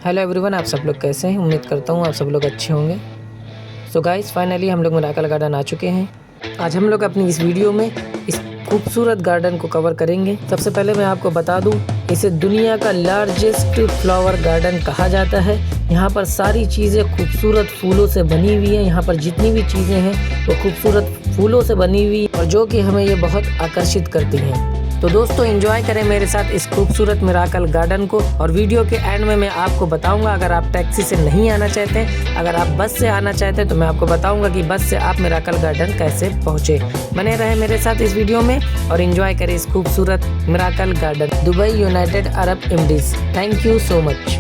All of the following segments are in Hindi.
हेलो एवरीवन, आप सब लोग कैसे हैं? उम्मीद करता हूँ आप सब लोग अच्छे होंगे। सो गाइस, फाइनली हम लोग मिराकल गार्डन आ चुके हैं। आज हम लोग अपनी इस वीडियो में इस खूबसूरत गार्डन को कवर करेंगे। सबसे पहले मैं आपको बता दूं, इसे दुनिया का लार्जेस्ट फ्लावर गार्डन कहा जाता है। यहाँ पर सारी चीज़ें खूबसूरत फूलों से बनी हुई हैं। यहाँ पर जितनी भी चीज़ें हैं वो खूबसूरत फूलों से बनी हुई और जो कि हमें ये बहुत आकर्षित करती हैं। तो दोस्तों, एंजॉय करें मेरे साथ इस खूबसूरत मिराकल गार्डन को। और वीडियो के एंड में मैं आपको बताऊंगा, अगर आप टैक्सी से नहीं आना चाहते हैं, अगर आप बस से आना चाहते हैं, तो मैं आपको बताऊंगा कि बस से आप मिराकल गार्डन कैसे पहुंचे। बने रहे मेरे साथ इस वीडियो में और एंजॉय करें इस खूबसूरत miracle garden, Dubai, United Arab Emirates. Thank you so much.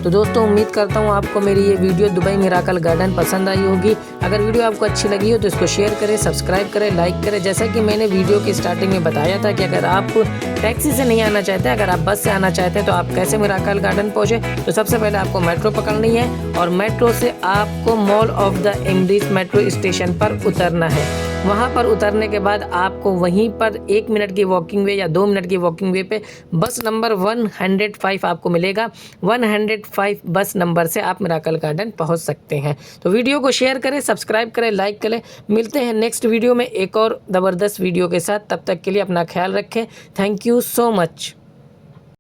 तो दोस्तों उम्मीद करता हूँ आपको मेरी ये वीडियो दुबई मिराकल गार्डन पसंद आई होगी। अगर वीडियो आपको अच्छी लगी हो तो इसको शेयर करें, सब्सक्राइब करें, लाइक करें। जैसा कि मैंने वीडियो की स्टार्टिंग में बताया था कि अगर आप टैक्सी से नहीं आना चाहते, अगर आप बस से आना चाहते हैं तो आप कैसे मिराकल गार्डन पहुँचे। तो सबसे पहले आपको मेट्रो पकड़नी है और मेट्रो से आपको mall of the Emirates metro station पर उतरना है। वहाँ पर उतरने के बाद आपको वहीं पर 1 मिनट की वॉकिंग वे या 2 मिनट की वॉकिंग वे पे बस नंबर 105 आपको मिलेगा। 105 बस नंबर से आप मिराकल गार्डन पहुँच सकते हैं। तो वीडियो को शेयर करें, सब्सक्राइब करें, लाइक करें। मिलते हैं नेक्स्ट वीडियो में एक और ज़बरदस्त वीडियो के साथ। तब तक के लिए अपना ख्याल रखें। Thank you so much.